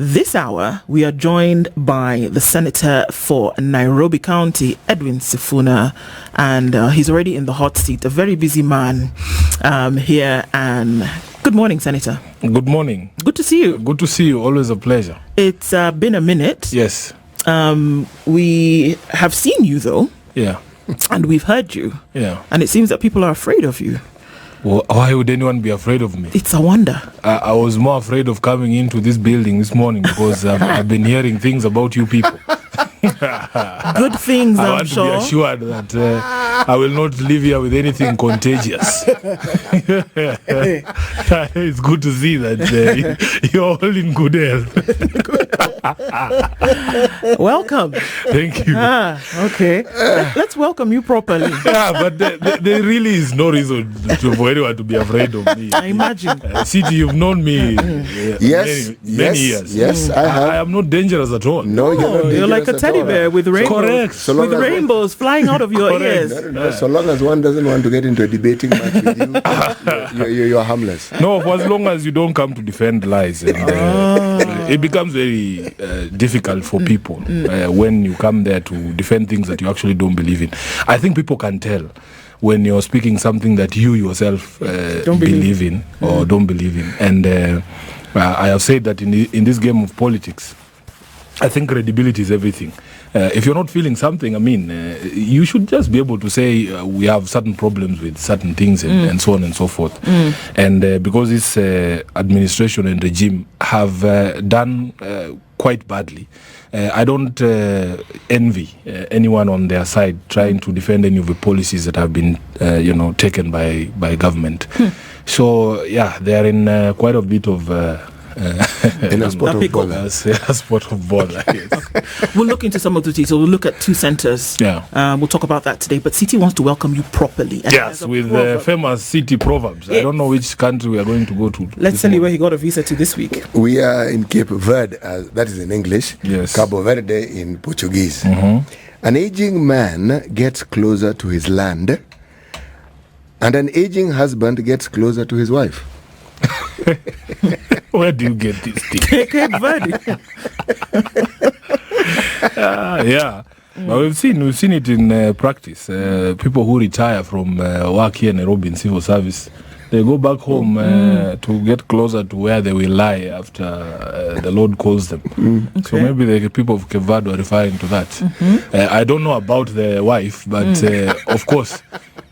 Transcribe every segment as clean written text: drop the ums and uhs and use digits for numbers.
This hour, we are joined by the Senator for Nairobi County, EDWIN SIFUNA, and he's already in the hot seat, a very busy man here. And good morning, Senator. Good morning. Good to see you. Good to see you. Always a pleasure. It's been a minute. Yes. We have seen you, though. Yeah. And we've heard you. Yeah. And it seems that people are afraid of you. Well, why would anyone be afraid of me? It's a wonder. I was more afraid of coming into this building this morning because I've been hearing things about you people. Good things, I I'm want sure. to be assured that I will not live here with anything contagious. It's good to see that you're all in good health. Welcome. Thank you. Okay. Let's welcome you properly. Yeah, but there really is no reason for anyone to be afraid of me. I imagine. City, you've known me Yes, many years. Yes, I have. I am not dangerous at all. No, You're like a teddy bear with rainbows. Correct. So long with as rainbows flying out of your ears. No, so long as one doesn't want to get into a debating match with you, you're harmless. No, for as long as you don't come to defend lies. And, it becomes very difficult for people when you come there to defend things that you actually don't believe in. I think people can tell when you're speaking something that you yourself don't believe in or don't believe in. And I have said that in this game of politics, I think credibility is everything. If you're not feeling something, I mean, you should just be able to say we have certain problems with certain things and so on and so forth. And because this administration and regime have done quite badly, I don't envy anyone on their side trying to defend any of the policies that have been, taken by government. So, yeah, they are in quite a bit of... in a spot of bother. A spot of bother, yes. We'll look into some of the details. We'll look at two centers. Yeah. We'll talk about that today. But City wants to welcome you properly. And Yes, with famous city proverbs. Yes. I don't know which country we are going to go to. Let's tell you where he got a visa to this week. We are in Cape Verde, that is in English. Yes. Cabo Verde in Portuguese. Mm-hmm. An aging man gets closer to his land, and an aging husband gets closer to his wife. Where do you get this thing? Cape Verde. Yeah. But we've seen it in practice. People who retire from work here in Nairobi in civil service, they go back home to get closer to where they will lie after the Lord calls them. Okay. So maybe the people of Cape Verde are referring to that. I don't know about the wife, but of course,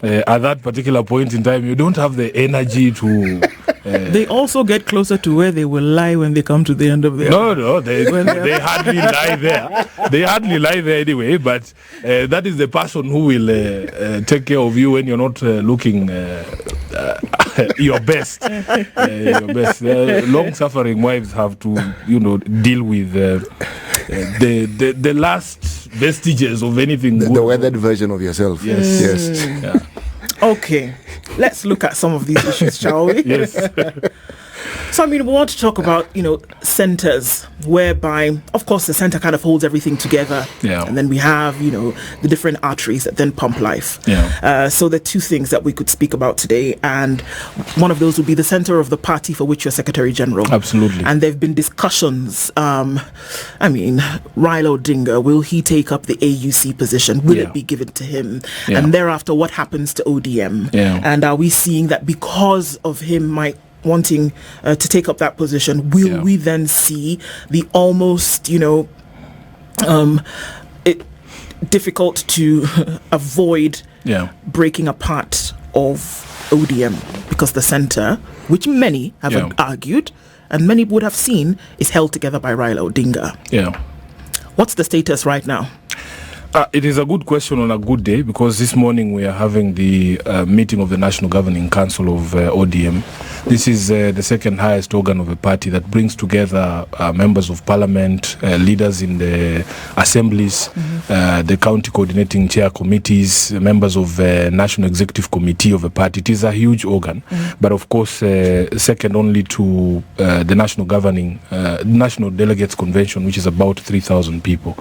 at that particular point in time, you don't have the energy to... They also get closer to where they will lie when they come to the end of their... No, they hardly lie there. They hardly lie there anyway, but that is the person who will take care of you when you're not looking your best. Your best. Long-suffering wives have to, deal with the last vestiges of anything good. The weathered version of yourself. Yes. Yeah. Okay, let's look at some of these issues, shall we? Yes. So, we want to talk about, centers whereby, of course, the center kind of holds everything together. Yeah. And then we have, the different arteries that then pump life. Yeah. So there are two things that we could speak about today. And one of those would be the center of the party for which you're Secretary General. Absolutely. And there have been discussions. Raila Odinga, will he take up the AUC position? Will it be given to him? Yeah. And thereafter, what happens to ODM? Yeah. And are we seeing that because of him wanting to take up that position, will we then see the almost, difficult to avoid breaking apart of ODM? Because the center, which many have argued and many would have seen, is held together by Raila Odinga. Yeah. What's the status right now? It is a good question on a good day, because this morning we are having the meeting of the National Governing Council of ODM. This is the second highest organ of the party that brings together members of parliament, leaders in the assemblies, the county coordinating chair committees, members of the National Executive Committee of the party. It is a huge organ, but of course second only to the National Governing, National Delegates Convention, which is about 3,000 people.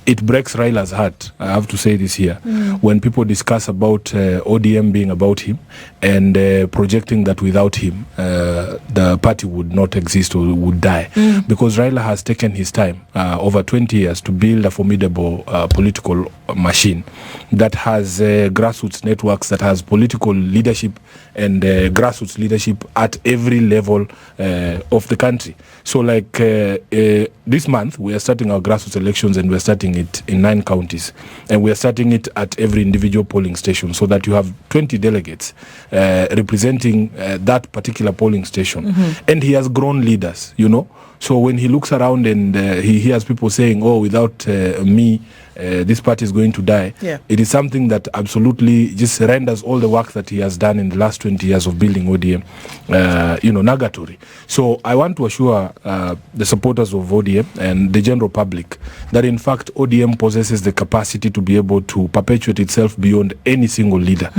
It breaks Raila's heart, I have to say this here, when people discuss about ODM being about him and projecting that without him, the party would not exist or would die. Because Raila has taken his time, over 20 years, to build a formidable political machine that has grassroots networks, that has political leadership and grassroots leadership at every level of the country. So like this month, we are starting our grassroots elections, and we're starting it in 9 counties. And we are starting it at every individual polling station, so that you have 20 delegates representing that particular polling station. And he has grown leaders, you know. So when he looks around and he hears people saying, oh, without me, this party is going to die, it is something that absolutely just renders all the work that he has done in the last 20 years of building ODM, nugatory. So I want to assure the supporters of ODM and the general public that in fact ODM possesses the capacity to be able to perpetuate itself beyond any single leader.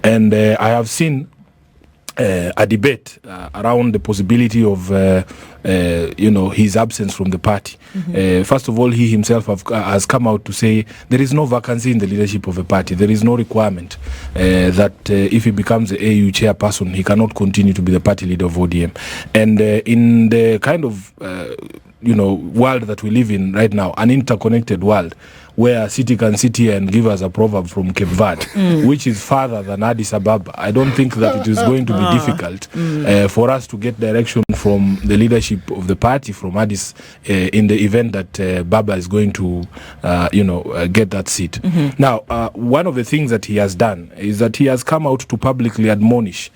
And I have seen a debate around the possibility of his absence from the party. First of all, he himself has come out to say there is no vacancy in the leadership of a party. There is no requirement that if he becomes the AU chairperson, he cannot continue to be the party leader of ODM. And in the kind of world that we live in right now, an interconnected world, where a city can sit here and give us a proverb from Cape Verde, which is farther than Addis Ababa. I don't think that it is going to be difficult for us to get direction from the leadership of the party from Addis in the event that Baba is going to, get that seat. Now, one of the things that he has done is that he has come out to publicly admonish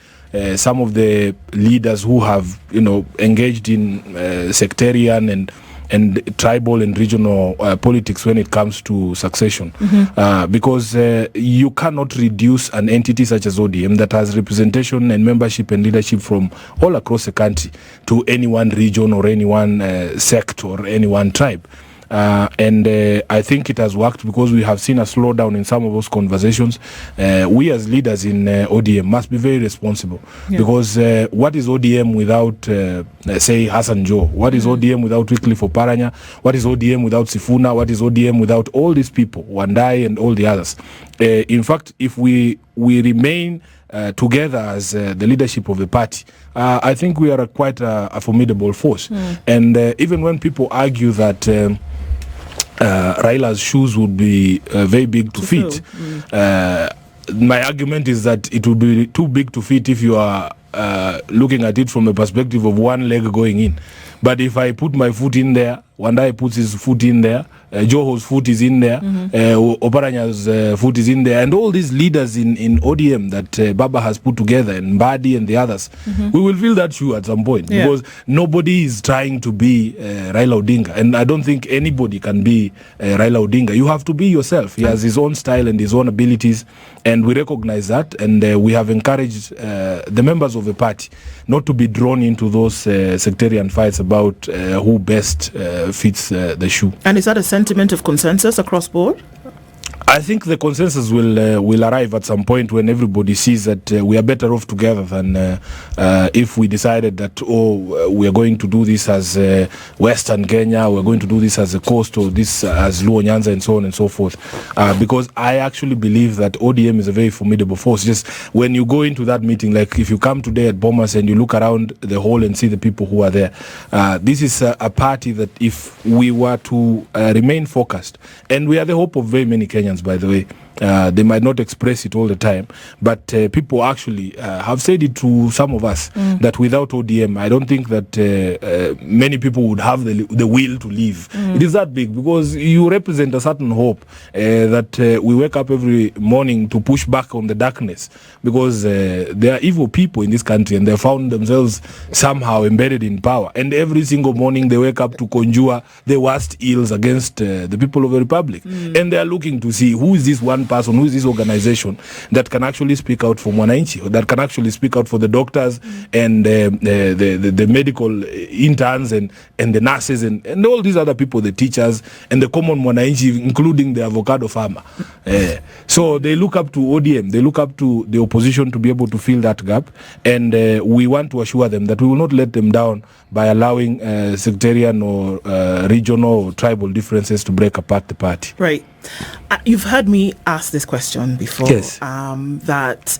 some of the leaders who have, engaged in sectarian and tribal and regional politics when it comes to succession. Because you cannot reduce an entity such as ODM that has representation and membership and leadership from all across the country to any one region or any one sect or any one tribe. And I think it has worked because we have seen a slowdown in some of those conversations. We as leaders in ODM must be very responsible because what is ODM without, say, Hassan Joe? What is ODM without Wycliffe Oparanya? What is ODM without Sifuna? What is ODM without all these people, Wandai and all the others? In fact, if we remain together as the leadership of the party, I think we are quite a formidable force. And even when people argue that Raila's shoes would be very big to fit, my argument is that it would be too big to fit if you are looking at it from a perspective of one leg going in. But if I put my foot in there, Wandai puts his foot in there, Joho's foot is in there, Oparanya's foot is in there, and all these leaders in ODM that Baba has put together, and Mbadi and the others, we will feel that shoe at some point because nobody is trying to be Raila Odinga, and I don't think anybody can be Raila Odinga. You have to be yourself. He has his own style and his own abilities, and we recognize that, and we have encouraged the members of the party not to be drawn into those sectarian fights about who best fits the shoe. And is that a sentiment of consensus across board? I think the consensus will arrive at some point when everybody sees that we are better off together than if we decided that we are going to do this as Western Kenya, we are going to do this as a coast, or this as Luo Nyanza, and so on and so forth. Because I actually believe that ODM is a very formidable force. Just when you go into that meeting, like if you come today at Bomas and you look around the hall and see the people who are there, this is a party that if we were to remain focused, and we are the hope of very many Kenyans, by the way. They might not express it all the time, but people actually have said it to some of us that without ODM, I don't think that many people would have the will to leave. It is that big because you represent a certain hope that we wake up every morning to push back on the darkness, because there are evil people in this country and they found themselves somehow embedded in power, and every single morning they wake up to conjure the worst ills against the people of the republic, and they are looking to see who is this one person, who is this organization that can actually speak out for Mwananchi, or that can actually speak out for the doctors and the medical interns and the nurses and all these other people, the teachers and the common Mwananchi, including the avocado farmer. So they look up to ODM, they look up to the opposition to be able to fill that gap, and we want to assure them that we will not let them down by allowing sectarian or regional or tribal differences to break apart the party. Right. You've heard me ask this question before. Yes. That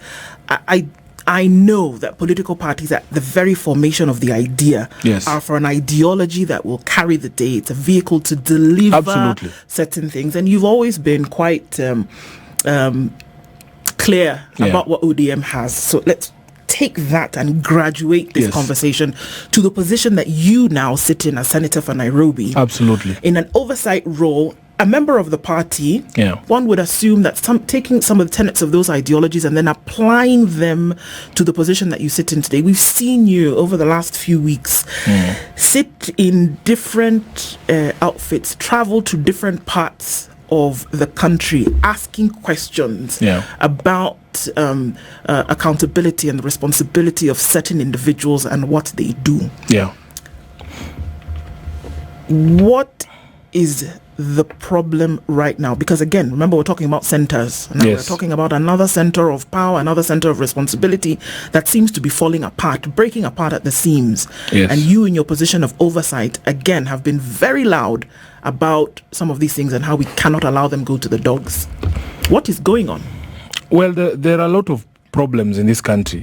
I know that political parties at the very formation of the idea are for an ideology that will carry the day. It's a vehicle to deliver certain things. And you've always been quite clear about what ODM has. So let's take that and graduate this conversation to the position that you now sit in as Senator for Nairobi. Absolutely. In an oversight role, a member of the party, one would assume that taking some of the tenets of those ideologies and then applying them to the position that you sit in today. We've seen you over the last few weeks sit in different outfits, travel to different parts of the country, asking questions about accountability and the responsibility of certain individuals and what they do. What is the problem right now? Because again, remember, we're talking about centers. Now we're talking about another center of power, another center of responsibility that seems to be falling apart, breaking apart at the seams. And you, in your position of oversight, again, have been very loud about some of these things and how we cannot allow them go to the dogs. What is going on? Well, there are a lot of problems in this country.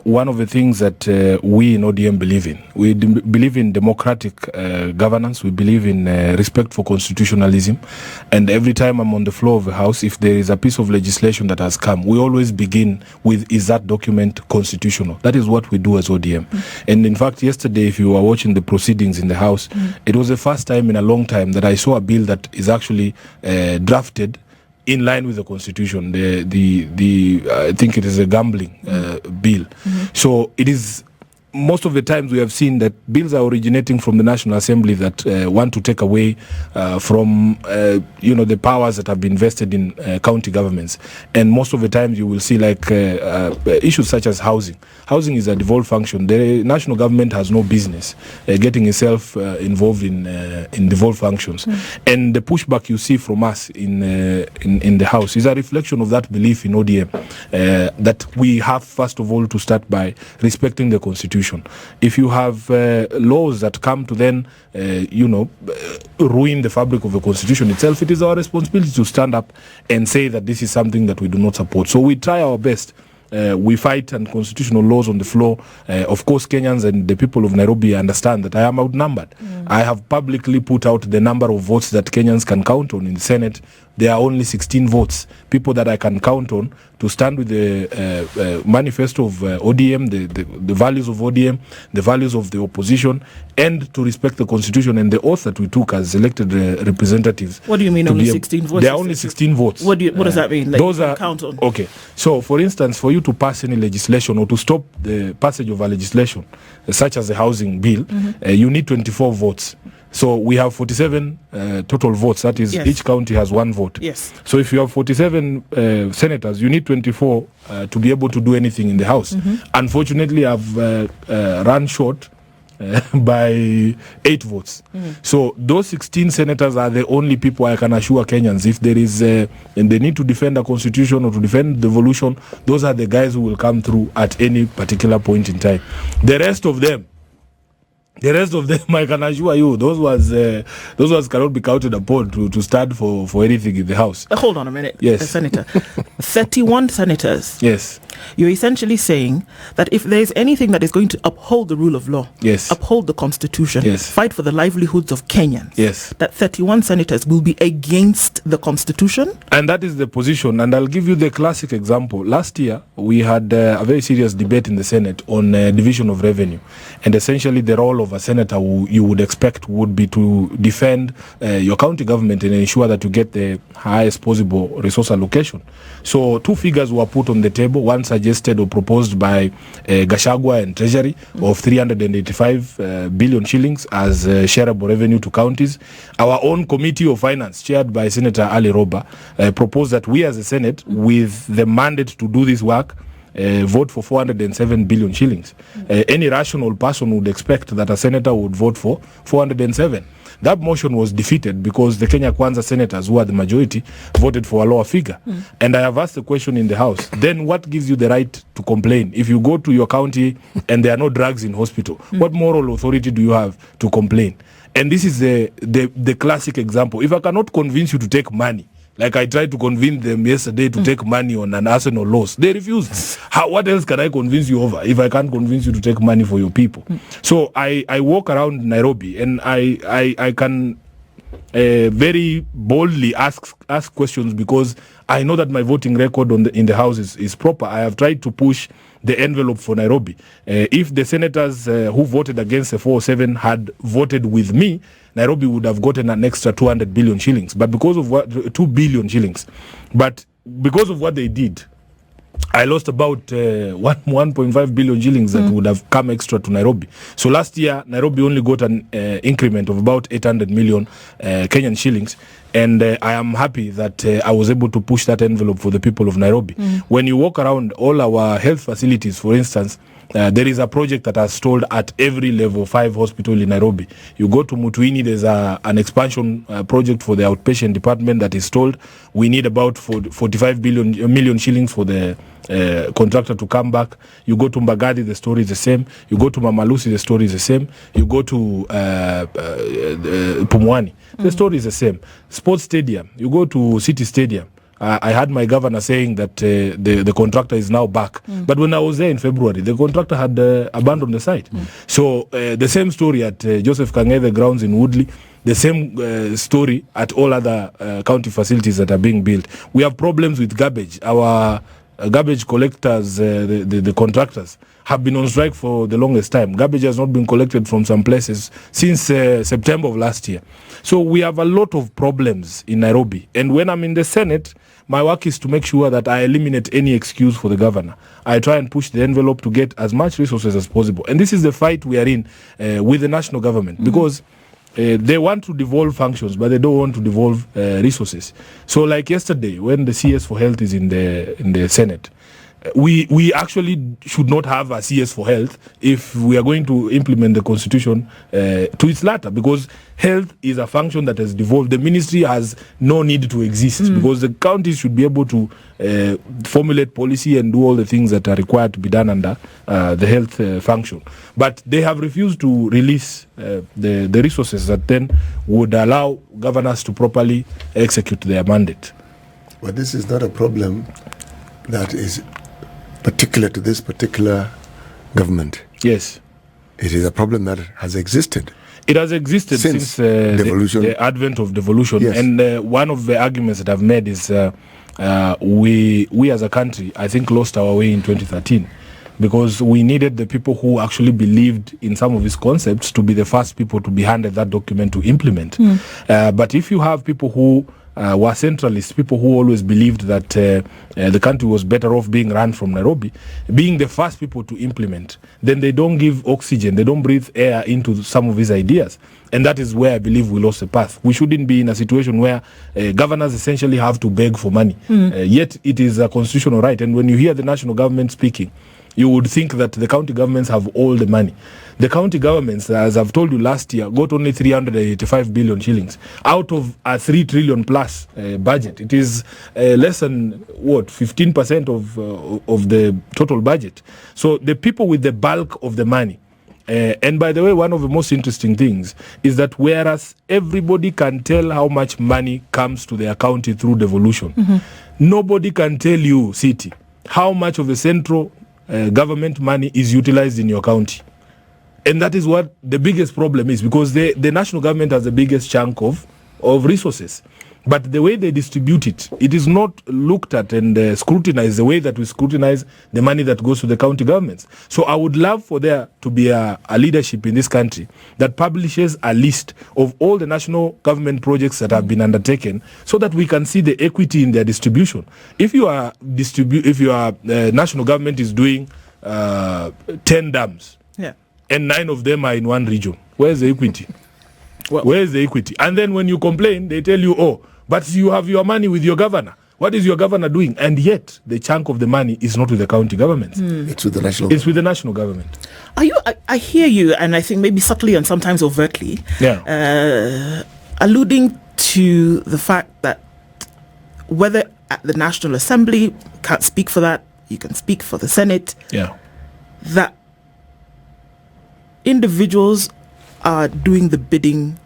One of the things that we in ODM believe in, we believe in democratic governance. We believe in respect for constitutionalism. And every time I'm on the floor of the House, if there is a piece of legislation that has come, we always begin with, is that document constitutional? That is what we do as ODM. And in fact, yesterday, if you were watching the proceedings in the House, it was the first time in a long time that I saw a bill that is actually drafted in line with the constitution. I think it is a gambling bill. So it is, most of the times we have seen that bills are originating from the National Assembly that want to take away from the powers that have been vested in county governments. And most of the times you will see like issues such as housing. Housing is a devolved function. The national government has no business getting itself involved in devolved functions. And the pushback you see from us in the House is a reflection of that belief in ODM, that we have first of all to start by respecting the constitution. If you have laws that come to then ruin the fabric of the constitution itself, it is our responsibility to stand up and say that this is something that we do not support. So we try our best. We fight unconstitutional laws on the floor. Of course, Kenyans and the people of Nairobi understand that I am outnumbered. I have publicly put out the number of votes that Kenyans can count on in the Senate. There are only 16 votes, people that I can count on to stand with the manifesto of ODM, the values of ODM, the values of the opposition, and to respect the constitution and the oath that we took as elected representatives. What do you mean only 16 votes? There are only 16 votes. What does that mean? Like, those are count on. Okay. So, for instance, for you to pass any legislation or to stop the passage of a legislation, such as the housing bill, you need 24 votes. So we have 47 total votes. That is, each county has one vote. So if you have 47 senators, you need 24 to be able to do anything in the House. Unfortunately, I've run short by 8 votes. So those 16 senators are the only people I can assure Kenyans, if there is and they need to defend the constitution or to defend devolution, those are the guys who will come through at any particular point in time. The rest of them, I can assure you, those ones cannot be counted upon to stand for anything in the House. Hold on a minute, yes, Senator. 31 senators. Yes. You're essentially saying that if there is anything that is going to uphold the rule of law, uphold the constitution, fight for the livelihoods of Kenyans, that 31 senators will be against the constitution? And that is the position. And I'll give you the classic example. Last year, we had a very serious debate in the Senate on division of revenue. And essentially, the role of a senator who you would expect would be to defend your county government and ensure that you get the highest possible resource allocation. So 2 figures were put on the table. One suggested or proposed by Gachagua and Treasury of 385 billion shillings as shareable revenue to counties. Our own Committee of Finance, chaired by Senator Ali Roba, proposed that we as a Senate, with the mandate to do this work, vote for 407 billion shillings. Any rational person would expect that a senator would vote for 407. That motion was defeated because the Kenya Kwanza senators, who are the majority, voted for a lower figure. And I have asked the question in the House, then what gives you the right to complain? If you go to your county and there are no drugs in hospital, what moral authority do you have to complain? And this is the classic example. If I cannot convince you to take money Like I tried to convince them yesterday to take money on an Arsenal loss. They refused. What else can I convince you over if I can't convince you to take money for your people? So I walk around Nairobi and I can very boldly ask questions because I know that my voting record in the House is proper. I have tried to push the envelope for Nairobi. If the senators who voted against the 407 had voted with me, Nairobi would have gotten an extra 200 billion shillings. But because of 2 billion shillings. But because of what they did, I lost about 1.5 billion shillings that would have come extra to Nairobi. So last year, Nairobi only got an increment of about 800 million Kenyan shillings. And I am happy that I was able to push that envelope for the people of Nairobi. When you walk around all our health facilities, for instance, there is a project that has stalled at every level 5 hospital in Nairobi. You go to Mutuini, there's an expansion project for the outpatient department that is stalled. We need about 45 million shillings for the contractor to come back. You go to Mbagadi, the story is the same. You go to Mamalusi, the story is the same. You go to Pumwani, the story is the same. Sports stadium, you go to City Stadium. I had my governor saying that the contractor is now back. But when I was there in February, the contractor had abandoned the site. So the same story at Joseph Kang'ethe grounds in Woodley, the same story at all other county facilities that are being built. We have problems with garbage. Our garbage collectors, the contractors, have been on strike for the longest time. Garbage has not been collected from some places since September of last year. So we have a lot of problems in Nairobi. And when I'm in the Senate, my work is to make sure that I eliminate any excuse for the governor. I try and push the envelope to get as much resources as possible. And this is the fight we are in with the national government because they want to devolve functions, but they don't want to devolve resources. So like yesterday, when the CS for Health is in the Senate, we actually should not have a CS for Health if we are going to implement the constitution to its latter, because health is a function that has devolved. The ministry has no need to exist because the counties should be able to formulate policy and do all the things that are required to be done under the health function. But they have refused to release the resources that then would allow governors to properly execute their mandate. But this is not a problem that is particular to this particular government. Yes. It is a problem that has existed. It has existed since the advent of devolution. Yes. And one of the arguments that I've made is we as a country, I think, lost our way in 2013 because we needed the people who actually believed in some of these concepts to be the first people to be handed that document to implement. But if you have people who were centralists, people who always believed that the country was better off being run from Nairobi, being the first people to implement, then they don't give oxygen, they don't breathe air into some of these ideas. And that is where I believe we lost the path. We shouldn't be in a situation where governors essentially have to beg for money. Yet it is a constitutional right. And when you hear the national government speaking, you would think that the county governments have all the money. The county governments, as I've told you last year, got only 385 billion shillings out of a 3 trillion plus budget. It is less than 15% of the total budget. So the people with the bulk of the money. And by the way, one of the most interesting things is that whereas everybody can tell how much money comes to their county through devolution, nobody can tell you, city, how much of the central government money is utilized in your county. And that is what the biggest problem is, because the national government has the biggest chunk of resources. But the way they distribute it, it is not looked at and scrutinized the way that we scrutinize the money that goes to the county governments. So I would love for there to be a leadership in this country that publishes a list of all the national government projects that have been undertaken so that we can see the equity in their distribution. If your national government is doing 10 dams, and 9 of them are in one region, where's the equity? Where's the equity? And then when you complain, they tell you, but you have your money with your governor. What is your governor doing? And yet, the chunk of the money is not with the county governments. It's with the national. It's with the national government. I hear you, and I think maybe subtly and sometimes overtly, alluding to the fact that whether at the National Assembly, can't speak for that, you can speak for the Senate, that individuals are doing the bidding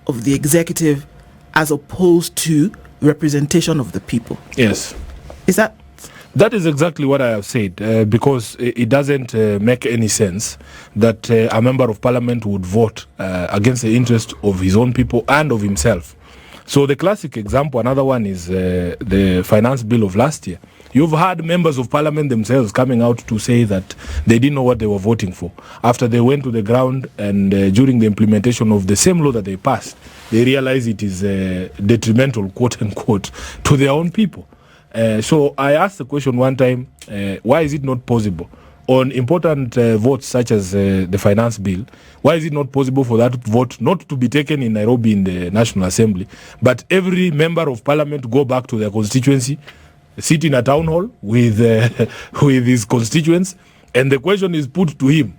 of the executive as opposed to representation of the people. Yes. Is that? That is exactly what I have said, because it doesn't make any sense that a member of parliament would vote against the interest of his own people and of himself. So the classic example, another one is the finance bill of last year. You've had members of parliament themselves coming out to say that they didn't know what they were voting for. After they went to the ground and during the implementation of the same law that they passed, they realized it is detrimental, quote unquote, to their own people. So I asked the question one time, why is it not possible on important votes such as the finance bill? Why is it not possible for that vote not to be taken in Nairobi in the National Assembly, but every member of parliament go back to their constituency, sit in a town hall with his constituents, and the question is put to him,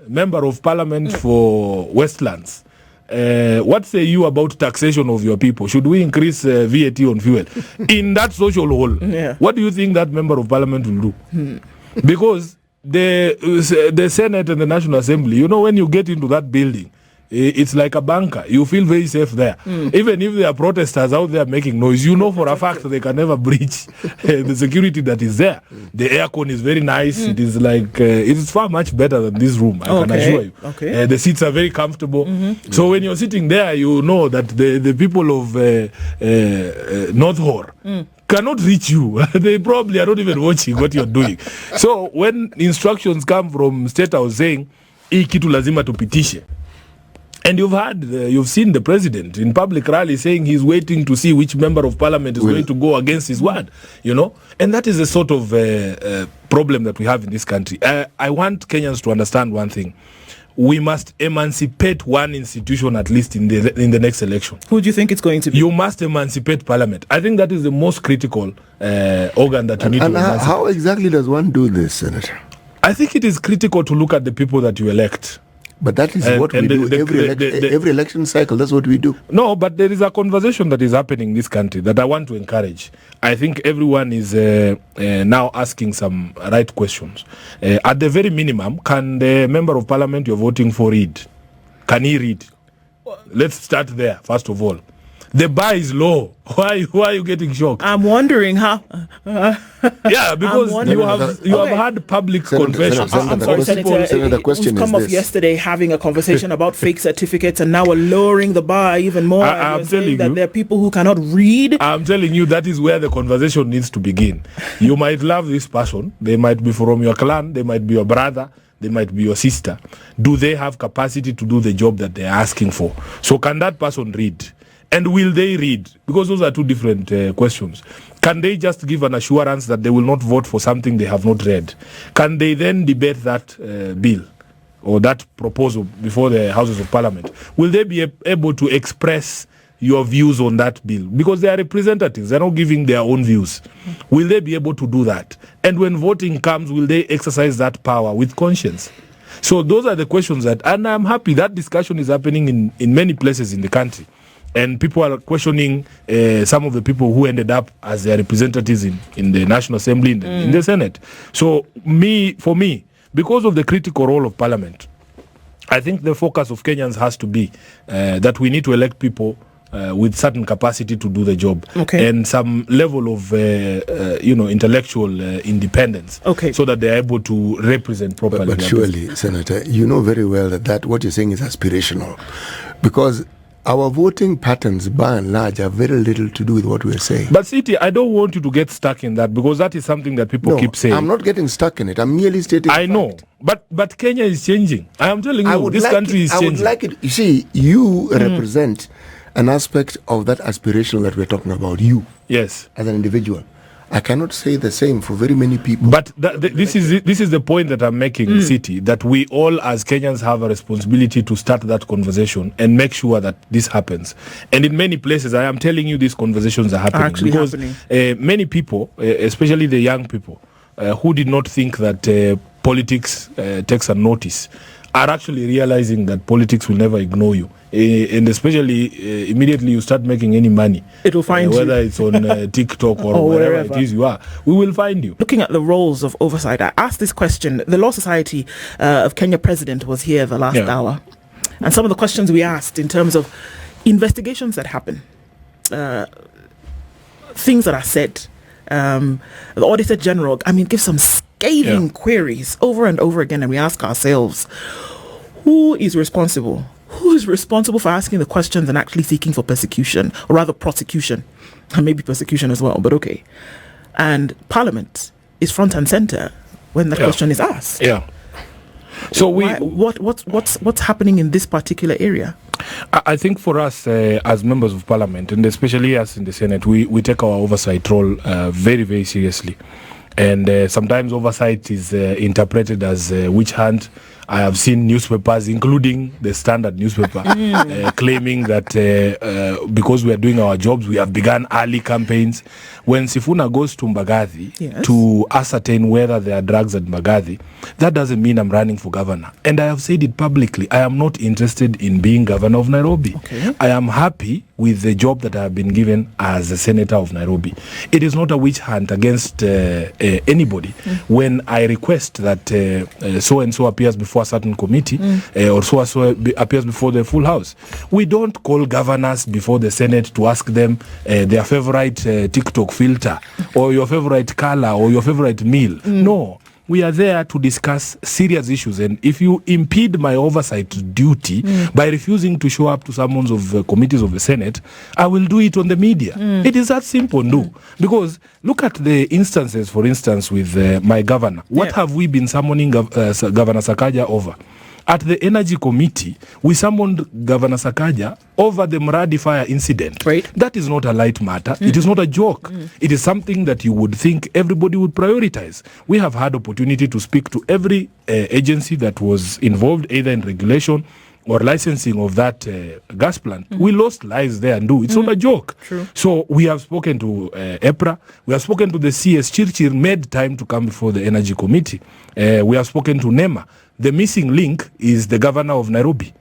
member of parliament for Westlands, what say you about taxation of your people? Should we increase VAT on fuel? In that social hall, what do you think that member of parliament will do? Because the Senate and the National Assembly, when you get into that building, it's like a bunker. You feel very safe there. Even if there are protesters out there making noise, for a fact they can never breach the security that is there. The aircon is very nice. It is like, it is far much better than this room, I can assure you. The seats are very comfortable. So when you're sitting there, you know that the people of North Hor cannot reach you. They probably are not even watching what you're doing. So when instructions come from State House saying, hii kitu lazima tupitishe, and you've seen the president in public rally saying he's waiting to see which member of parliament is going to go against his word, and that is a sort of problem that we have in this country. I want Kenyans to understand one thing. We must emancipate one institution at least in the next election. Who do you think it's going to be? You must emancipate parliament. I think that is the most critical organ that you need to emancipate. How exactly does one do this, Senator? I think it is critical to look at the people that you elect. But that is what we do every election cycle. That's what we do. No, but there is a conversation that is happening in this country that I want to encourage. I think everyone is now asking some right questions. At the very minimum, can the member of parliament you're voting for read? Can he read? Let's start there, first of all. The bar is low. Why are you getting shocked? I'm wondering how. Yeah, because you have had public confessions. I'm sorry, Senator. The question we've come off yesterday having a conversation about fake certificates, and now we're lowering the bar even more. I'm telling you that there are people who cannot read. I'm telling you that is where the conversation needs to begin. You might love this person. They might be from your clan. They might be your brother. They might be your sister. Do they have capacity to do the job that they're asking for? So can that person read? And will they read? Because those are two different questions. Can they just give an assurance that they will not vote for something they have not read? Can they then debate that bill or that proposal before the Houses of Parliament? Will they be able to express your views on that bill? Because they are representatives. They're not giving their own views. Will they be able to do that? And when voting comes, will they exercise that power with conscience? So those are the questions and I'm happy that discussion is happening in many places in the country. And people are questioning some of the people who ended up as their representatives in the National Assembly, in the Senate. So for me, because of the critical role of Parliament, I think the focus of Kenyans has to be that we need to elect people with certain capacity to do the job, and some level of intellectual independence, so that they are able to represent properly. But surely, Senator, you know very well that what you're saying is aspirational, because our voting patterns, by and large, have very little to do with what we're saying. But City, I don't want you to get stuck in that, because that is something that people keep saying. I'm not getting stuck in it. I'm merely stating I know. But Kenya is changing. I am telling you, this country is changing. I would like it. You see, you represent an aspect of that aspiration that we're talking about. You, yes, as an individual. I cannot say the same for very many people. But this is the point that I'm making, City, that we all as Kenyans have a responsibility to start that conversation and make sure that this happens. And in many places, I am telling you, these conversations are happening. Because many people, especially the young people, who did not think that politics takes a notice, are actually realizing that politics will never ignore you. And especially immediately you start making any money, it will find you. Whether it's on TikTok or wherever it is you are, we will find you. Looking at the roles of oversight, I asked this question. The Law Society of Kenya president was here the last hour, and some of the questions we asked in terms of investigations that happen, things that are said. The Auditor General, gives some scathing queries over and over again, and we ask ourselves, who is responsible? Who is responsible for asking the questions and actually seeking for persecution, or rather prosecution, and maybe persecution as well, but okay. And Parliament is front and center when the question is asked. Yeah. So what's happening in this particular area? I think for us as members of Parliament, and especially us in the Senate, we take our oversight role very, very seriously. And sometimes oversight is interpreted as witch hunt. I have seen newspapers, including the Standard newspaper, claiming that because we are doing our jobs, we have begun early campaigns. When Sifuna goes to Mbagathi to ascertain whether there are drugs at Mbagathi, that doesn't mean I'm running for governor. And I have said it publicly, I am not interested in being governor of Nairobi. Okay. I am happy with the job that I have been given as a senator of Nairobi. It is not a witch hunt against anybody when I request that so-and-so appears before a certain committee or so-and-so appears before the full house. We don't call governors before the Senate to ask them their favorite TikTok filter or your favorite color or your favorite meal. No. We are there to discuss serious issues, and if you impede my oversight duty by refusing to show up to summons of committees of the Senate, I will do it on the media. It is that simple, no. Because look at the instances, for instance, with my governor. What have we been summoning Governor Sakaja over? At the Energy Committee, we summoned Governor Sakaja over the Mradi fire incident. Right. That is not a light matter. It is not a joke. It is something that you would think everybody would prioritize. We have had opportunity to speak to every agency that was involved, either in regulation or licensing of that gas plant. We lost lives there, and it's not a joke. True. So we have spoken to EPRA, we have spoken to the CS. Chirchir made time to come before the Energy Committee. We have spoken to NEMA. The missing link is the governor of Nairobi.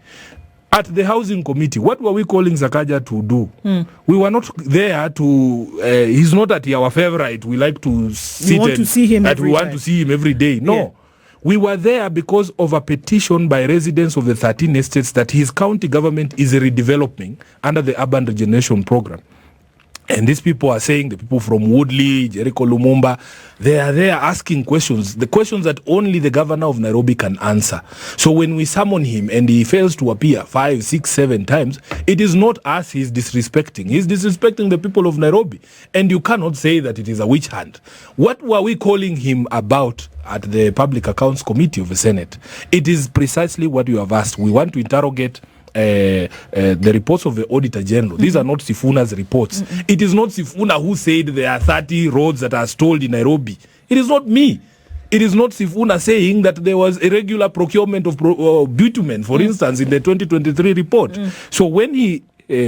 At the Housing Committee, what were we calling Sakaja to do? We were not there to, he's not at our favorite. We like to sit we want to see him every day. No. Yeah. We were there because of a petition by residents of the 13 estates that his county government is redeveloping under the Urban Regeneration Program. And these people are saying, the people from Woodley, Jericho Lumumba, they are there asking questions, the questions that only the governor of Nairobi can answer. So when we summon him and he fails to appear 5, 6, 7 times, it is not us he's disrespecting. He's disrespecting the people of Nairobi. And you cannot say that it is a witch hunt. What were we calling him about at the Public Accounts Committee of the Senate? It is precisely what you have asked. We want to interrogate the reports of the Auditor General. These are not Sifuna's reports. It is not Sifuna who said there are 30 roads that are stalled in Nairobi. It is not me. It is not Sifuna saying that there was irregular procurement of bitumen, for instance, in the 2023 report. So when he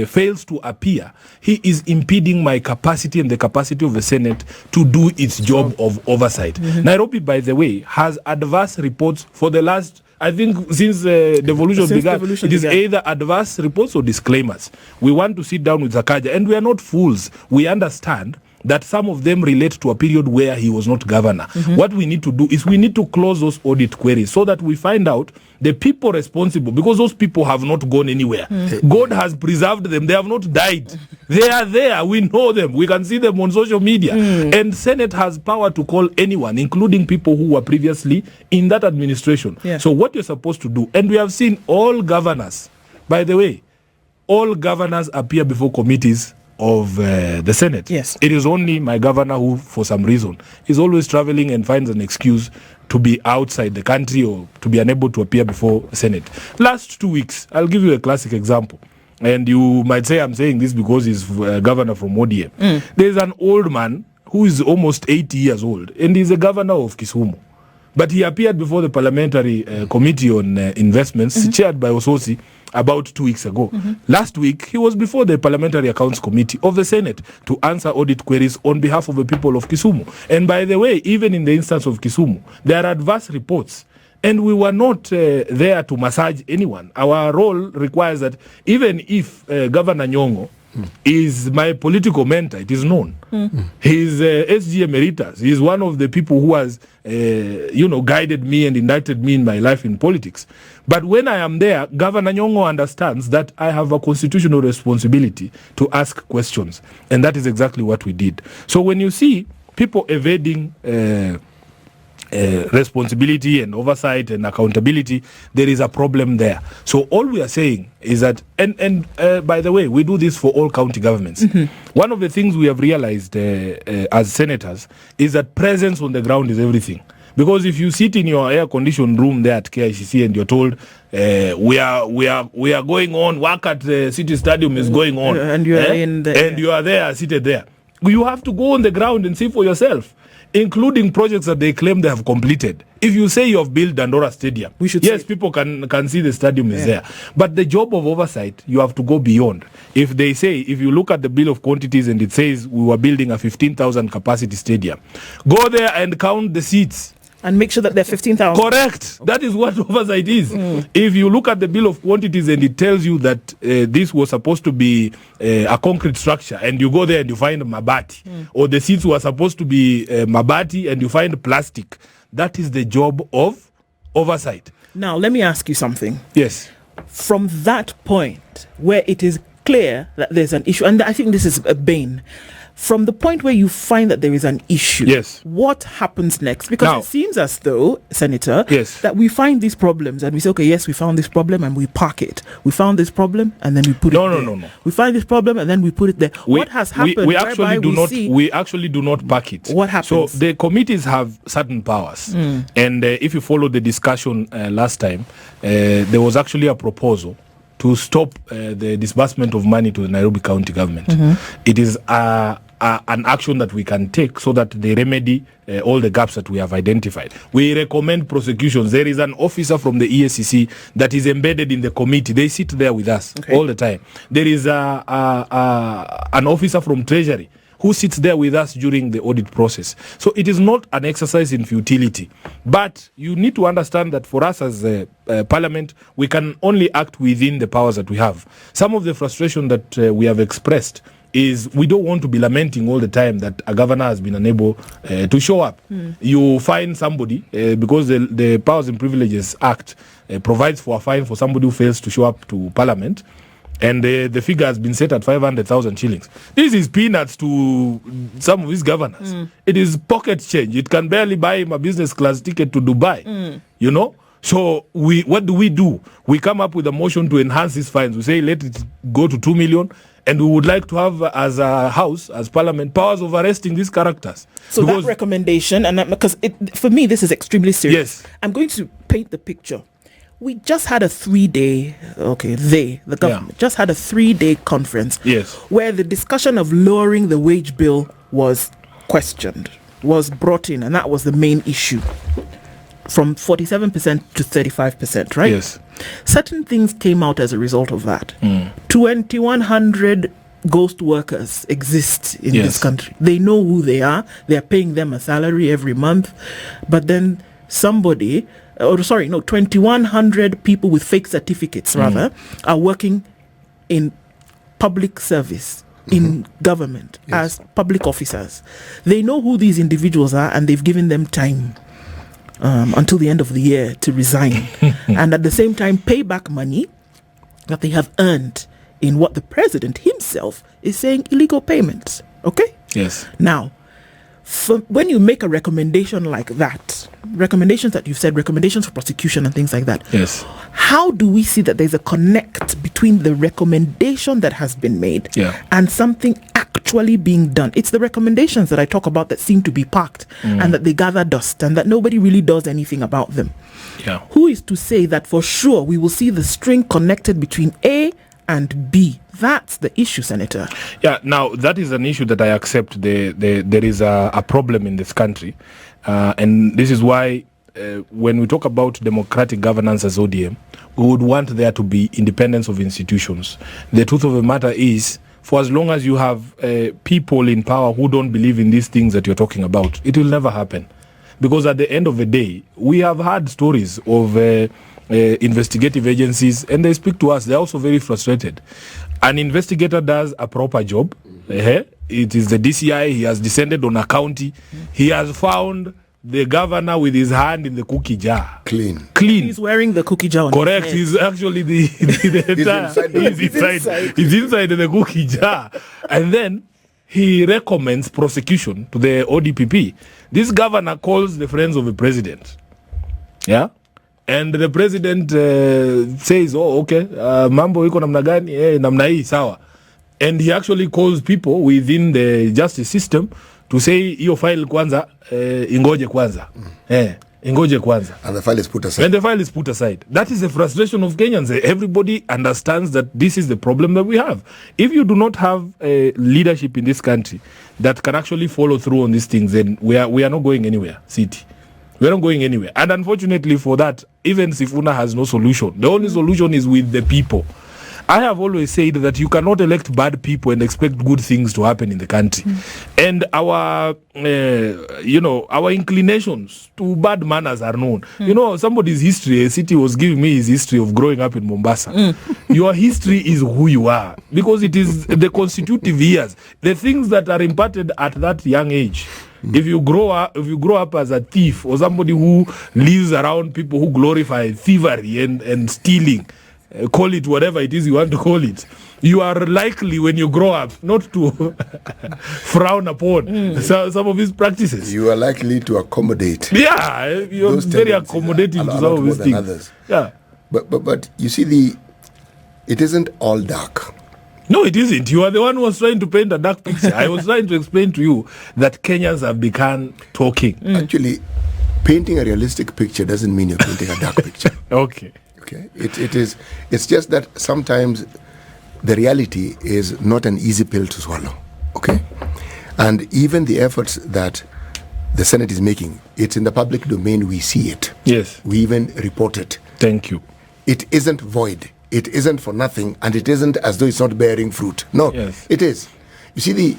fails to appear, he is impeding my capacity and the capacity of the Senate to do its job of oversight. Nairobi, by the way, has adverse reports for the last, I think, since devolution began. It is either adverse reports or disclaimers. We want to sit down with Sakaja, and we are not fools. We understand that some of them relate to a period where he was not governor. What we need to do is we need to close those audit queries so that we find out the people responsible, because those people have not gone anywhere. God has preserved them. They have not died. They are there. We know them. We can see them on social media. And Senate has power to call anyone, including people who were previously in that administration. So what you're supposed to do, and we have seen all governors, by the way, all governors appear before committees of the Senate. Yes. It is only my governor who, for some reason, is always traveling and finds an excuse to be outside the country or to be unable to appear before the Senate. Last 2 weeks, I'll give you a classic example. And you might say I'm saying this because he's governor from ODM. There's an old man who is almost 80 years old, and he's a governor of Kisumu. But he appeared before the Parliamentary Committee on Investments, chaired by Ososi, about 2 weeks ago. Last week, he was before the Parliamentary Accounts Committee of the Senate to answer audit queries on behalf of the people of Kisumu. And by the way, even in the instance of Kisumu, there are adverse reports. And we were not there to massage anyone. Our role requires that even if Governor Nyong'o is my political mentor. It is known. He's SG Emeritus. He's one of the people who has, guided me and inducted me in my life in politics. But when I am there, Governor Nyong'o understands that I have a constitutional responsibility to ask questions. And that is exactly what we did. So when you see people evading responsibility and oversight and accountability, there is a problem there. So all we are saying is that, and by the way, we do this for all county governments. One of the things we have realized as senators is that presence on the ground is everything. Because if you sit in your air-conditioned room there at KICC and you're told, we are going on, work at the city stadium is going on, and you are you are there, seated there, you have to go on the ground and see for yourself, including projects that they claim they have completed. If you say you have built Dandora Stadium, yes, people can see the stadium is there. But the job of oversight, you have to go beyond. If they say, if you look at the bill of quantities and it says we were building a 15,000 capacity stadium, go there and count the seats. And make sure that they're 15,000. Correct. That is what oversight is. If you look at the bill of quantities and it tells you that this was supposed to be a concrete structure, and you go there and you find mabati, or the seats were supposed to be mabati and you find plastic, that is the job of oversight. Now, let me ask you something. Yes. From that point where it is clear that there's an issue, and I think this is a bane, from the point where you find that there is an issue, yes, what happens next? Because now, it seems as though, Senator, yes, that we find these problems and we say, okay, yes, we found this problem and we park it. We found this problem and then we put it there. No. We find this problem and then we put it there. What has happened? We actually do not park it. What happens? So the committees have certain powers. And if you follow the discussion last time, there was actually a proposal to stop the disbursement of money to the Nairobi County government. It is an action that we can take so that they remedy all the gaps that we have identified. We recommend prosecutions. There is an officer from the EACC that is embedded in the committee. They sit there with us all the time. There is an officer from Treasury who sits there with us during the audit process. So it is not an exercise in futility. But you need to understand that for us as a Parliament, we can only act within the powers that we have. Some of the frustration that we have expressed is we don't want to be lamenting all the time that a governor has been unable to show up. You find somebody, because the Powers and Privileges Act provides for a fine for somebody who fails to show up to Parliament, and the figure has been set at 500,000 shillings. This is peanuts to some of these governors. It is pocket change. It can barely buy him a business class ticket to Dubai, you know? So what do? We come up with a motion to enhance these fines. We say let it go to 2 million, and we would like to have, as a house, as Parliament, powers of arresting these characters. So that recommendation, and because for me this is extremely serious. Yes. I'm going to paint the picture. We just had a 3-day, the government just had a 3-day conference, where the discussion of lowering the wage bill was questioned, was brought in, and that was the main issue. From 47% to 35%, right? Yes. Certain things came out as a result of that. 2,100 ghost workers exist in this country. They know who they are. They are paying them a salary every month. But then 2,100 people with fake certificates, rather, are working in public service, in government, as public officers. They know who these individuals are, and they've given them time until the end of the year to resign. And at the same time pay back money that they have earned in what the president himself is saying illegal payments. Okay? Yes. Now, when you make a recommendation like that, recommendations that you've said, recommendations for prosecution and things like that, how do we see that there's a connect between the recommendation that has been made and something actually being done? It's the recommendations that I talk about that seem to be parked and that they gather dust and that nobody really does anything about them. Who is to say that for sure we will see the string connected between A and B? That's the issue, Senator. Now that is an issue that I accept. There is a problem in this country, and this is why when we talk about democratic governance as ODM, we would want there to be independence of institutions. The truth of the matter is, for as long as you have people in power who don't believe in these things that you're talking about, it will never happen. Because at the end of the day, we have had stories of investigative agencies, and they speak to us. They're also very frustrated. An investigator does a proper job. It is the DCI. He has descended on a county. He has found the governor with his hand in the cookie jar. Clean. He's wearing the cookie jar on Correct. his He's actually the he's inside the cookie jar. And then he recommends prosecution to the ODPP. This governor calls the friends of the president. Yeah? And the president says, oh, okay, mambo iko namna gani? Namna hii, sawa. And he actually calls people within the justice system to say, hiyo file kwanza, ingoje kwanza. Ingoje kwanza. And the file is put aside. And the file is put aside. That is the frustration of Kenyans. Everybody understands that this is the problem that we have. If you do not have leadership in this country that can actually follow through on these things, then we are not going anywhere, City. We are not going anywhere. And unfortunately for that, even Sifuna has no solution. The only solution is with the people. I have always said that you cannot elect bad people and expect good things to happen in the country. And our, our inclinations to bad manners are known. You know, somebody's history, a City was giving me his history of growing up in Mombasa. Your history is who you are, because it is the constitutive years, the things that are imparted at that young age. If you grow up as a thief or somebody who lives around people who glorify thievery and stealing, call it whatever it is you want to call it, you are likely when you grow up not to frown upon some of these practices. You are likely to accommodate. Yeah, you're very accommodating to some of these things. Others. Yeah, but you see, it isn't all dark. No, it isn't. You are the one who was trying to paint a dark picture. I was trying to explain to you that Kenyans have begun talking. Actually, painting a realistic picture doesn't mean you're painting a dark picture. Okay. It's just that sometimes the reality is not an easy pill to swallow. Okay? And even the efforts that the Senate is making, it's in the public domain, we see it. Yes. We even report it. Thank you. It isn't void. It isn't for nothing, and it isn't as though it's not bearing fruit. No, yes. It is. You see,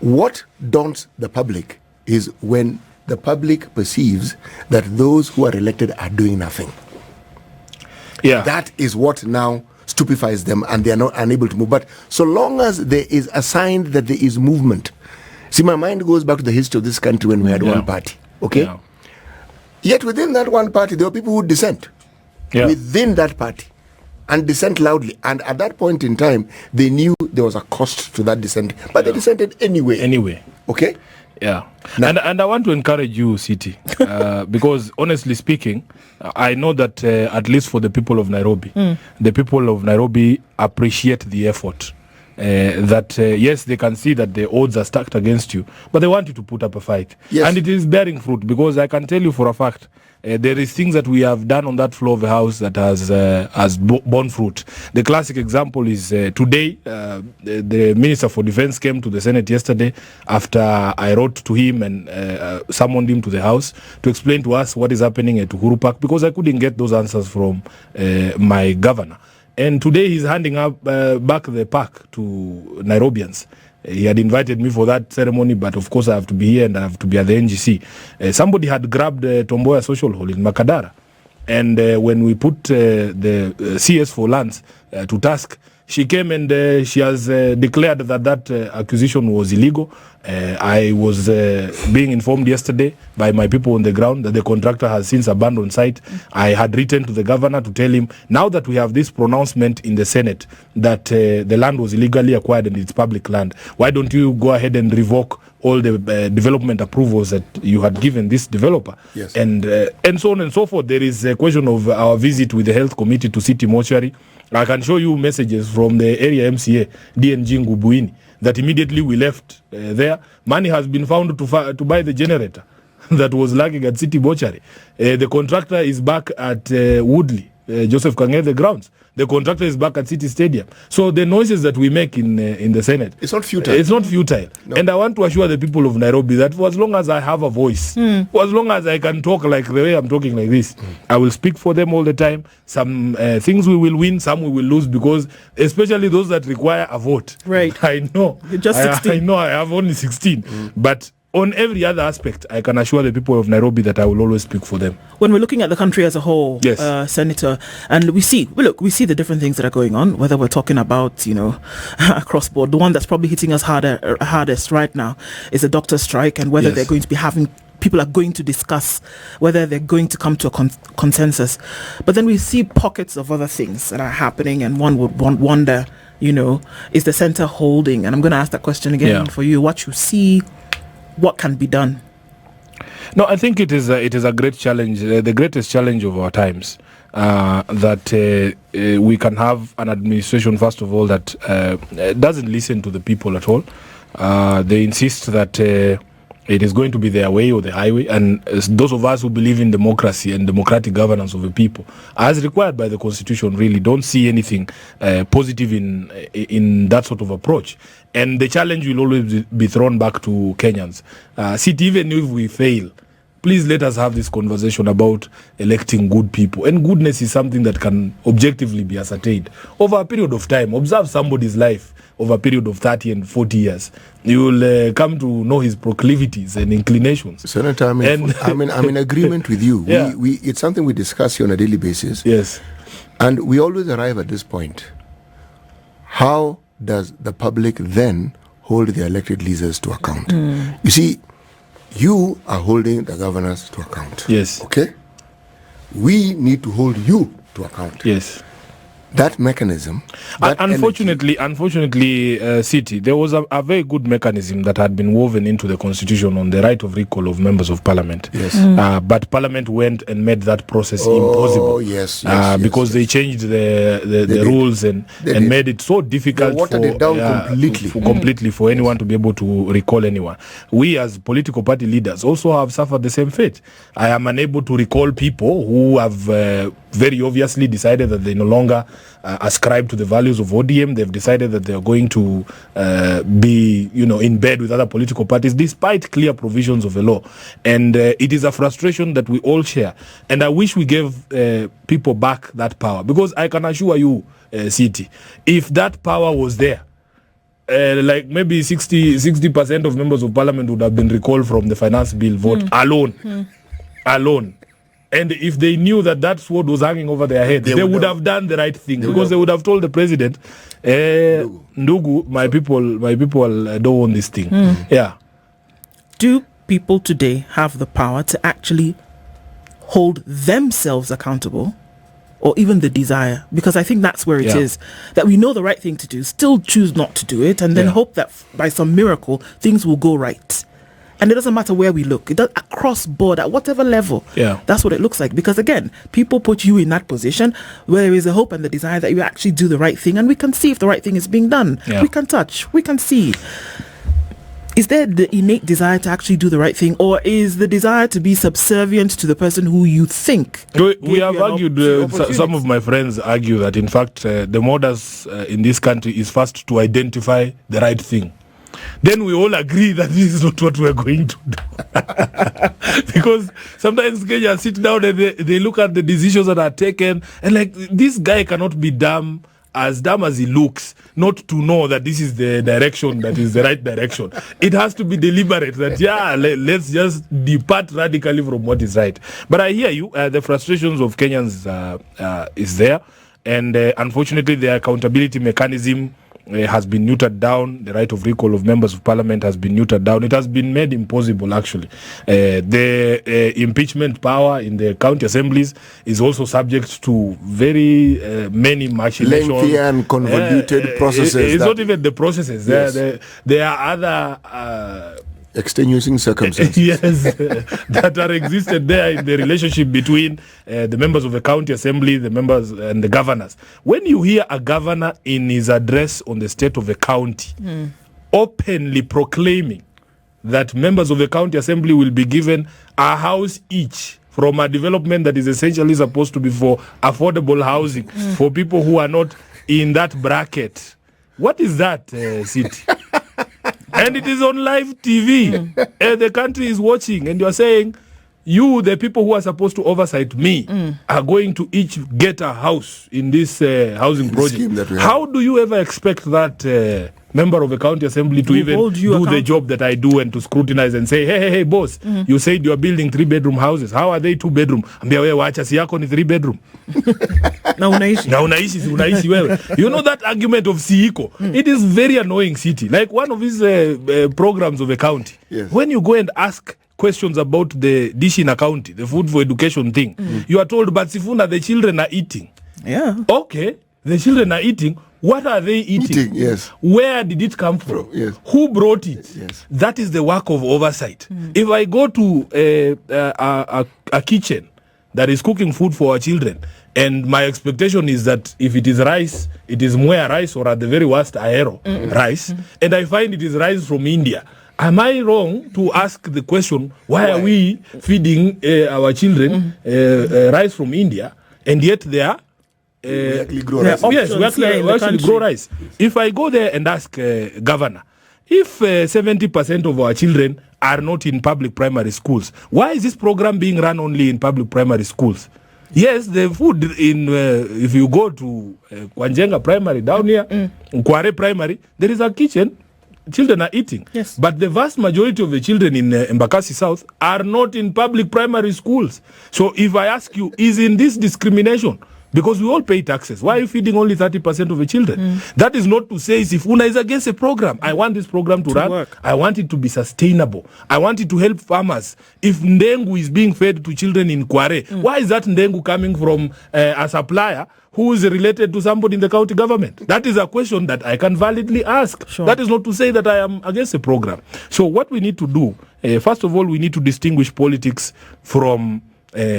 what daunts the public is when the public perceives that those who are elected are doing nothing. Yeah. That is what now stupefies them, and they are not unable to move. But so long as there is a sign that there is movement. See, my mind goes back to the history of this country when we had one party. Okay? Yeah. Yet within that one party, there were people who dissent. Yeah. Within that party. And dissent loudly. And at that point in time, they knew there was a cost to that dissent. But they dissented anyway. Okay? Yeah. Now, and I want to encourage you, City, because honestly speaking, I know that at least for the people of Nairobi, the people of Nairobi appreciate the effort. Yes, they can see that the odds are stacked against you, but they want you to put up a fight. Yes. And it is bearing fruit, because I can tell you for a fact, there is things that we have done on that floor of the house that has borne fruit. The classic example is today, the Minister for Defense came to the Senate yesterday after I wrote to him and summoned him to the house to explain to us what is happening at Uhuru Park, because I couldn't get those answers from my governor. And today he's handing up back the park to Nairobians. He had invited me for that ceremony, but of course I have to be here and I have to be at the NGC. Somebody had grabbed Tomboya Social Hall in Makadara. And when we put the CS for lands to task, she came and she has declared that acquisition was illegal. I was being informed yesterday by my people on the ground that the contractor has since abandoned site. I had written to the governor to tell him, now that we have this pronouncement in the Senate that the land was illegally acquired and it's public land, why don't you go ahead and revoke all the development approvals that you had given this developer? Yes. And so on and so forth. There is a question of our visit with the health committee to City Mortuary. I can show you messages from the area MCA, DNG Ngubuini, that immediately we left there. Money has been found to buy the generator that was lacking at City Mortuary. The contractor is back at Woodley, Joseph Kang'e, the grounds. The contractor is back at City Stadium. So the noises that we make in the Senate, it's not futile. It's not futile. No. And I want to assure the people of Nairobi that for as long as I have a voice, for as long as I can talk like the way I'm talking like this, I will speak for them all the time. Some things we will win, some we will lose, because especially those that require a vote. Right. I know. You're just 16. I know I have only 16. But on every other aspect, I can assure the people of Nairobi that I will always speak for them. When we're looking at the country as a whole, yes. Senator, and we see the different things that are going on, whether we're talking about, across board. The one that's probably hitting us hardest right now is the doctor strike, and whether they're going to be people are going to discuss whether they're going to come to a consensus. But then we see pockets of other things that are happening, and one would wonder, is the center holding? And I'm going to ask that question again for you. What you see, what can be done? No, I think it is a great challenge, the greatest challenge of our times, that we can have an administration, first of all, that doesn't listen to the people at all. They insist that it is going to be their way or the highway, and those of us who believe in democracy and democratic governance of the people, as required by the Constitution, really don't see anything positive in that sort of approach. And the challenge will always be thrown back to Kenyans. Even if we fail, please let us have this conversation about electing good people. And goodness is something that can objectively be ascertained over a period of time. Observe somebody's life over a period of 30 and 40 years. You will come to know his proclivities and inclinations. Senator, I'm in agreement with you. Yeah. It's something we discuss here on a daily basis. Yes. And we always arrive at this point. How does the public then hold the elected leaders to account? You see, you are holding the governors to account. Yes. Okay? We need to hold you to account. Yes. That mechanism. Unfortunately, City, there was a very good mechanism that had been woven into the Constitution on the right of recall of members of Parliament. Yes. But Parliament went and made that process impossible. Yes. Because they changed the rules and made it so difficult completely for anyone to be able to recall anyone. We as political party leaders also have suffered the same fate. I am unable to recall people who have very obviously decided that they no longer ascribe to the values of ODM. They've decided that they are going to be, in bed with other political parties, despite clear provisions of the law. And it is a frustration that we all share. And I wish we gave people back that power, because I can assure you, City, if that power was there, like maybe 60% of members of Parliament would have been recalled from the finance bill vote alone. And if they knew that sword was hanging over their head, they would have done the right thing, because they would have told the president, Ndugu, my people don't want this thing. Yeah. Do people today have the power to actually hold themselves accountable, or even the desire? Because I think that's where it is, that we know the right thing to do, still choose not to do it, and then hope that by some miracle things will go right. And it doesn't matter where we look. It does across board, at whatever level. Yeah. That's what it looks like. Because again, people put you in that position where there is a hope and the desire that you actually do the right thing, and we can see if the right thing is being done. Yeah. We can touch, we can see. Is there the innate desire to actually do the right thing, or is the desire to be subservient to the person who you think? We have argued, some of my friends argue that in fact the modus in this country is first to identify the right thing. Then we all agree that this is not what we're going to do. Because sometimes Kenyans sit down and they look at the decisions that are taken, and like, this guy cannot be dumb as he looks not to know that this is the direction that is the right direction. It has to be deliberate that, let's just depart radically from what is right. But I hear you, the frustrations of Kenyans is there. And unfortunately, the accountability mechanism has been neutered down. The right of recall of members of Parliament has been neutered down. It has been made impossible, actually. The impeachment power in the county assemblies is also subject to very many machinations. Lengthy and convoluted processes. It's not even the processes. Yes. There are other extenuating circumstances. Yes, that are existed there in the relationship between the members of the county assembly, the members and the governors. When you hear a governor in his address on the state of the county openly proclaiming that members of the county assembly will be given a house each from a development that is essentially supposed to be for affordable housing for people who are not in that bracket. What is that, City? And it is on live TV. And the country is watching. And you are saying, you, the people who are supposed to oversight me, are going to each get a house in this housing project. How do you ever expect that member of a county assembly to even do the job that I do and to scrutinize and say, hey, boss, you said you are building 3-bedroom houses. How are they 2-bedroom? Ambia wewe wacha si yako ni 3-bedroom. Na unaishi wewe. You know that argument of Siiko? It is very annoying, City. Like one of his programs of a county. Yes. When you go and ask questions about the dish in a county, the food for education thing, you are told, but Sifuna, the children are eating. Yeah. Okay, the children are eating. What are they eating? Yes. Where did it come from? Yes. Who brought it? Yes. That is the work of oversight. If I go to a kitchen that is cooking food for our children, and my expectation is that if it is rice, it is Mwea rice, or at the very worst, Aero rice, and I find it is rice from India, am I wrong to ask the question, why are we feeding our children rice from India, and yet they are we actually grow rice. Yes, we actually grow rice. If I go there and ask governor, if 70% of our children are not in public primary schools, why is this program being run only in public primary schools? Yes, the food in if you go to Kwanjenga Primary down here, Kware Primary, there is a kitchen. Children are eating. Yes. But the vast majority of the children in Embakasi South are not in public primary schools. So if I ask you, is in this discrimination? Because we all pay taxes. Why are you feeding only 30% of the children? That is not to say Sifuna is against a program. I want this program to run. Work. I want it to be sustainable. I want it to help farmers. If Ndengu is being fed to children in Kware, why is that Ndengu coming from a supplier who is related to somebody in the county government? That is a question that I can validly ask. Sure. That is not to say that I am against the program. So what we need to do, first of all, we need to distinguish politics from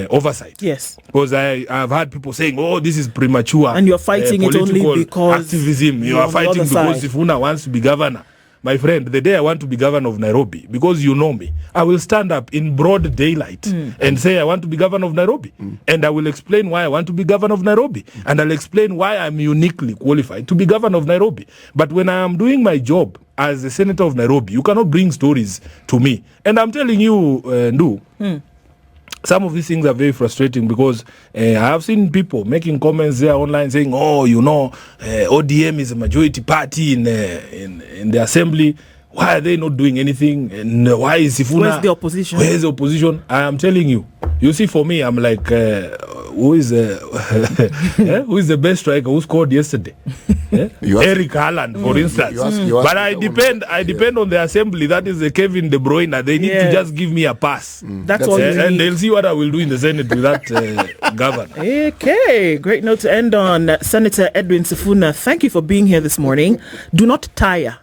oversight. Yes. Because I've had people saying, oh, this is premature. And you're fighting it only because activism. You are fighting because Sifuna wants to be governor. My friend, the day I want to be governor of Nairobi, because you know me, I will stand up in broad daylight and say I want to be governor of Nairobi. And I will explain why I want to be governor of Nairobi. And I'll explain why I'm uniquely qualified to be governor of Nairobi. But when I am doing my job as a senator of Nairobi, you cannot bring stories to me. And I'm telling you, Ndu, some of these things are very frustrating because I have seen people making comments there online saying, oh, you know, ODM is a majority party in the assembly. Why are they not doing anything? And why is Sifuna? Where's the opposition? Where's the opposition? I am telling you. You see, for me, I'm like, who is the best striker who scored yesterday? Eric Haaland, for instance. But I depend on the assembly. That is Kevin De Bruyne. They need to just give me a pass. That's all you need. And they'll see what I will do in the Senate with that governor. Okay, great note to end on. Senator Edwin Sifuna, thank you for being here this morning. Do not tire.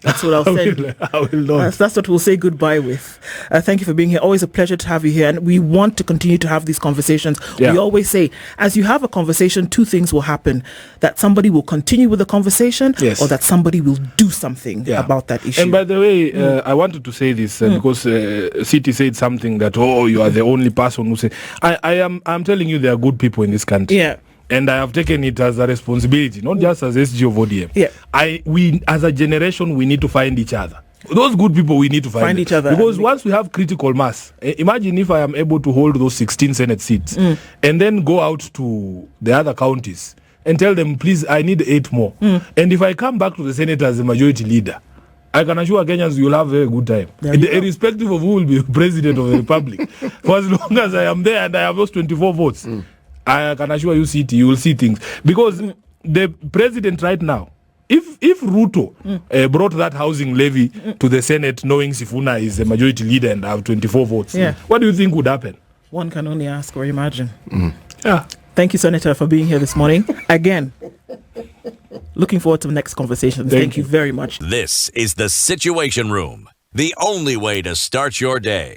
That's what I'll say. I will not. That's what we'll say goodbye with. Thank you for being here. Always a pleasure to have you here. And we want to continue to have these conversations. Yeah. We always say, as you have a conversation, two things will happen. That somebody will continue with the conversation, or that somebody will do something about that issue. And by the way, I wanted to say this because City said something that, oh, you are the only person who say. I'm telling you, there are good people in this country. Yeah. And I have taken it as a responsibility, not just as SG of ODM. Yeah. We as a generation, we need to find each other. Those good people, we need to find each other. Because once we have critical mass, imagine if I am able to hold those 16 Senate seats and then go out to the other counties and tell them, please, I need 8 more. And if I come back to the Senate as the majority leader, I can assure Kenyans you'll have a very good time. Irrespective of who will be president of the republic. For as long as I am there and I have those 24 votes, I can assure you, City, you will see things. Because the president right now, if Ruto brought that housing levy to the Senate knowing Sifuna is the majority leader and have 24 votes, what do you think would happen? One can only ask or imagine. Yeah. Thank you, Senator, for being here this morning. Again, looking forward to the next conversation. Thank you very much. This is The Situation Room, the only way to start your day.